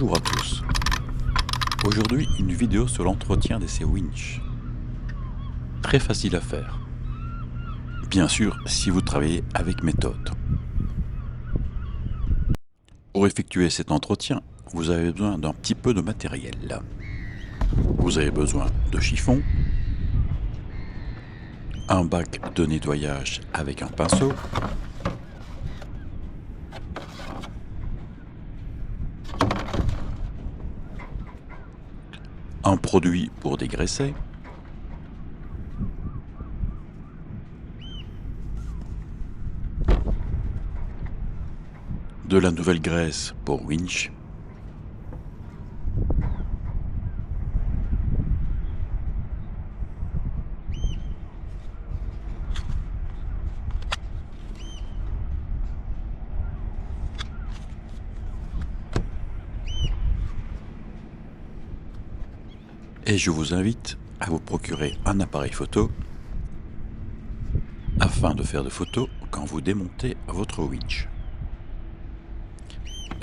Bonjour à tous. Aujourd'hui, une vidéo sur l'entretien de ces winches. Très facile à faire. Bien sûr, si vous travaillez avec méthode. Pour effectuer cet entretien, vous avez besoin d'un petit peu de matériel. Vous avez besoin de chiffon, un bac de nettoyage avec un pinceau, un produit pour dégraisser, de la nouvelle graisse pour winch, et je vous invite à vous procurer un appareil photo afin de faire des photos quand vous démontez votre winch.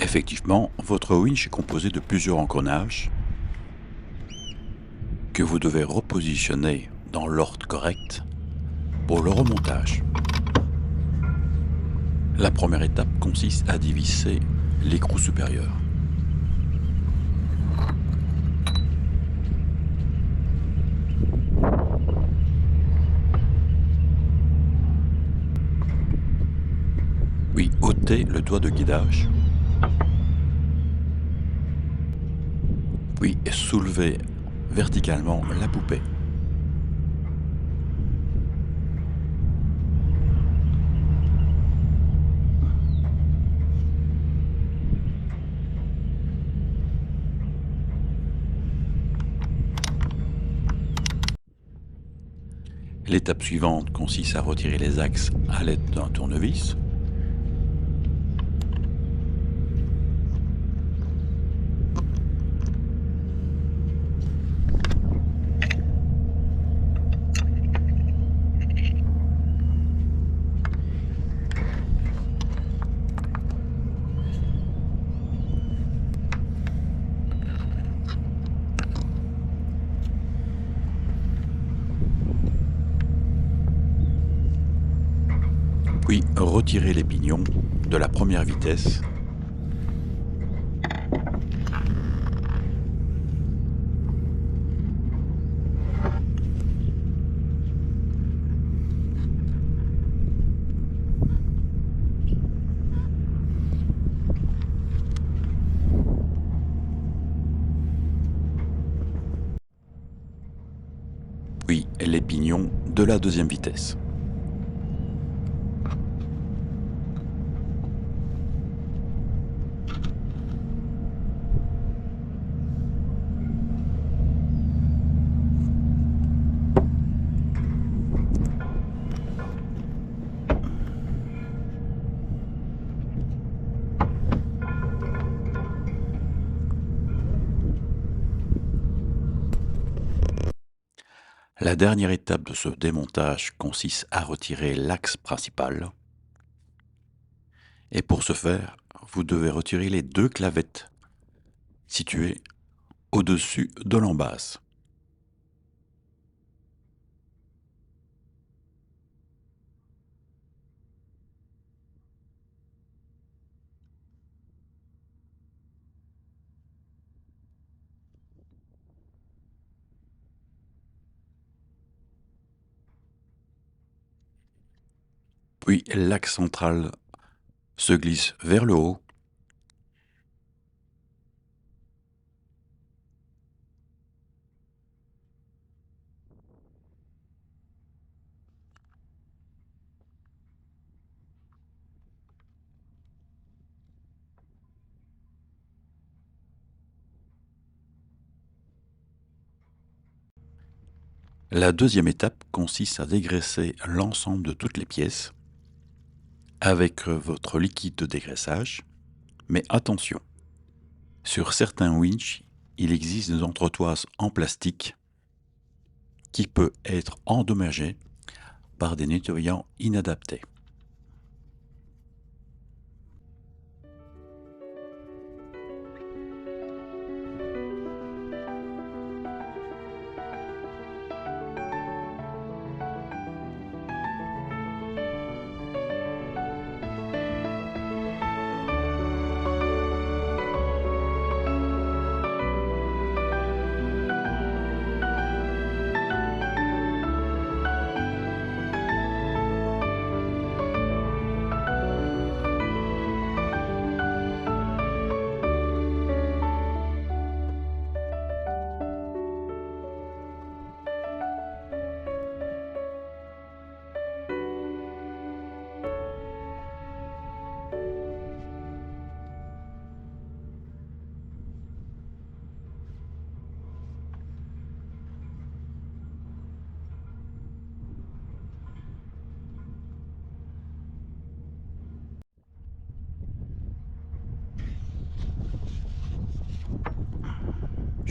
Effectivement, votre winch est composé de plusieurs engrenages que vous devez repositionner dans l'ordre correct pour le remontage. La première étape consiste à dévisser l'écrou supérieur. Puis ôtez le doigt de guidage. Puis soulevez verticalement la poupée. L'étape suivante consiste à retirer les axes à l'aide d'un tournevis. Puis retirez les pignons de la première vitesse. Puis les pignons de la deuxième vitesse. La dernière étape de ce démontage consiste à retirer l'axe principal. Et pour ce faire, vous devez retirer les deux clavettes situées au-dessus de l'embase. Puis l'axe central se glisse vers le haut. La deuxième étape consiste à dégraisser l'ensemble de toutes les pièces avec votre liquide de dégraissage. Mais attention, sur certains winches, il existe des entretoises en plastique qui peuvent être endommagées par des nettoyants inadaptés.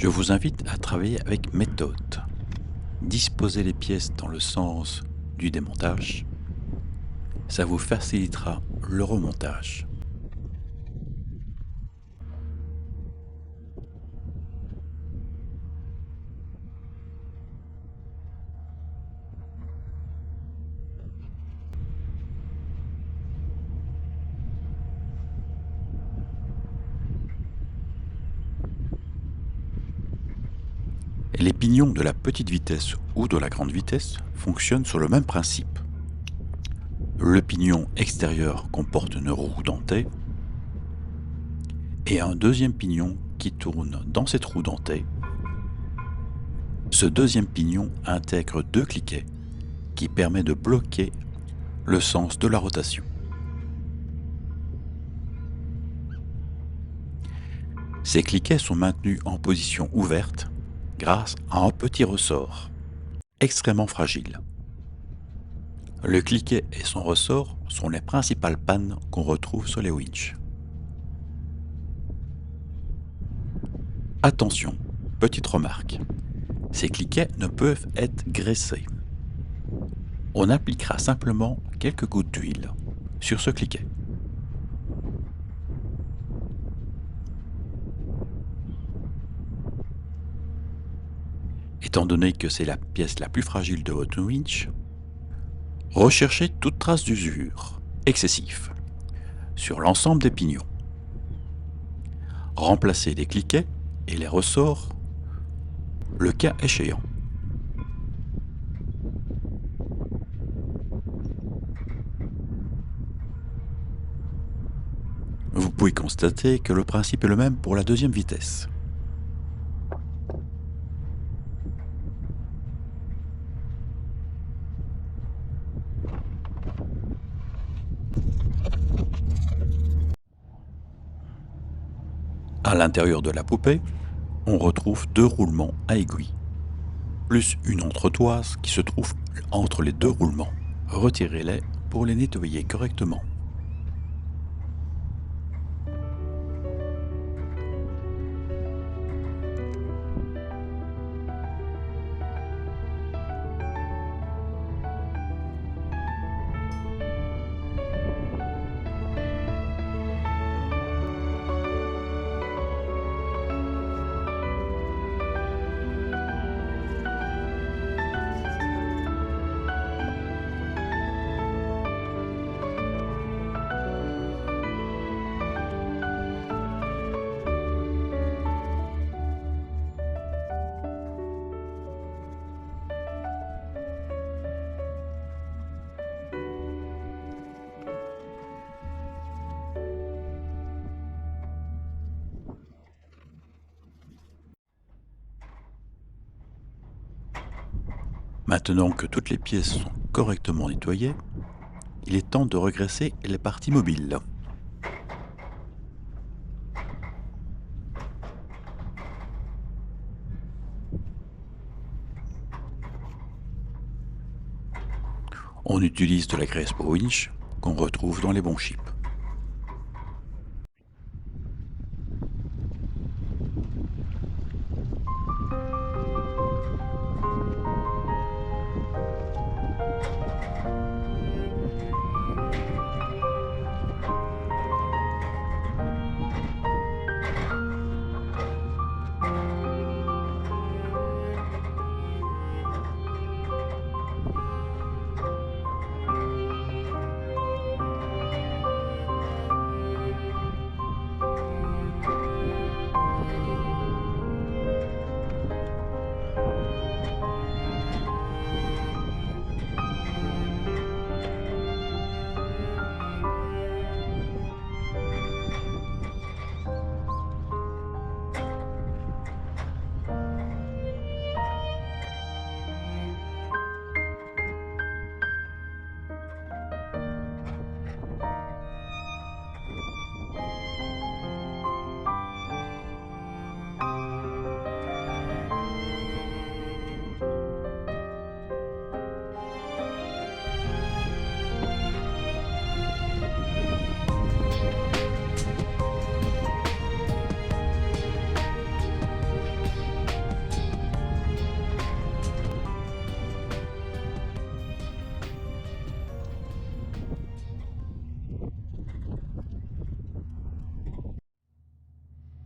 Je vous invite à travailler avec méthode. Disposez les pièces dans le sens du démontage. Ça vous facilitera le remontage. Les pignons de la petite vitesse ou de la grande vitesse fonctionnent sur le même principe. Le pignon extérieur comporte une roue dentée et un deuxième pignon qui tourne dans cette roue dentée. Ce deuxième pignon intègre deux cliquets qui permet de bloquer le sens de la rotation. Ces cliquets sont maintenus en position ouverte grâce à un petit ressort, extrêmement fragile. Le cliquet et son ressort sont les principales pannes qu'on retrouve sur les winches. Attention, petite remarque, ces cliquets ne peuvent être graissés. On appliquera simplement quelques gouttes d'huile sur ce cliquet. Étant donné que c'est la pièce la plus fragile de votre winch, recherchez toute trace d'usure excessive sur l'ensemble des pignons. Remplacez les cliquets et les ressorts le cas échéant. Vous pouvez constater que le principe est le même pour la deuxième vitesse. À l'intérieur de la poupée, on retrouve deux roulements à aiguille, plus une entretoise qui se trouve entre les deux roulements. Retirez-les pour les nettoyer correctement. Maintenant que toutes les pièces sont correctement nettoyées, il est temps de regraisser les parties mobiles. On utilise de la graisse pour winch qu'on retrouve dans les bons chips.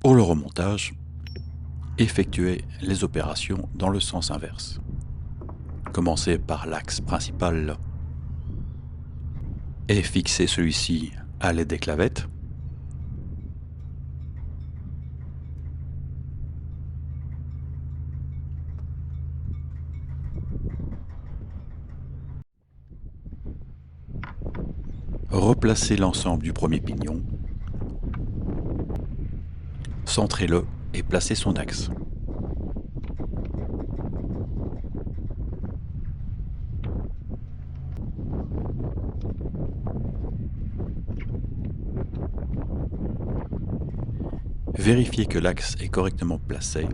Pour le remontage, effectuez les opérations dans le sens inverse. Commencez par l'axe principal et fixez celui-ci à l'aide des clavettes. Replacez l'ensemble du premier pignon, centrez-le et placez son axe. Vérifiez que l'axe est correctement placé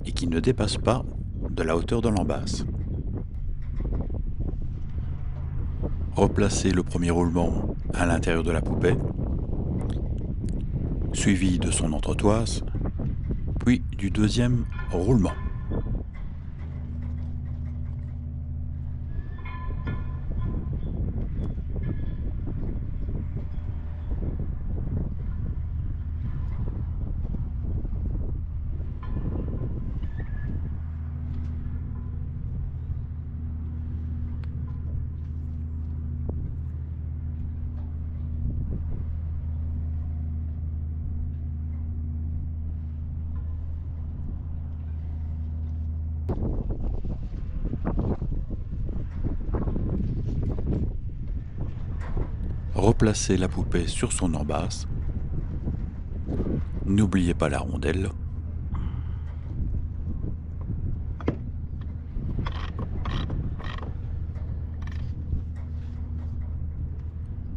et qu'il ne dépasse pas de la hauteur de l'embasse. Replacez le premier roulement à l'intérieur de la poupée, suivi de son entretoise, puis du deuxième roulement. Replacez la poupée sur son embasse. N'oubliez pas la rondelle.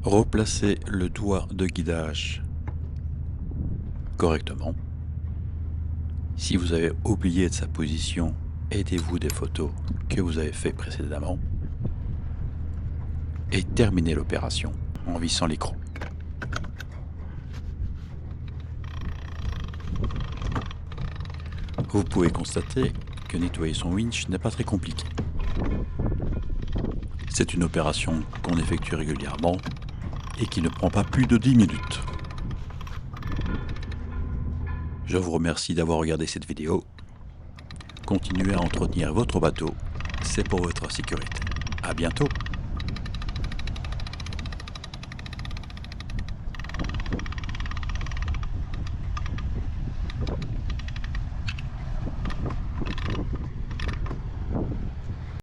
Replacez le doigt de guidage correctement. Si vous avez oublié de sa position, aidez-vous des photos que vous avez faites précédemment. Et terminez l'opération en vissant l'écrou. Vous pouvez constater que nettoyer son winch n'est pas très compliqué. C'est une opération qu'on effectue régulièrement et qui ne prend pas plus de 10 minutes. Je vous remercie d'avoir regardé cette vidéo. Continuez à entretenir votre bateau, c'est pour votre sécurité. À bientôt.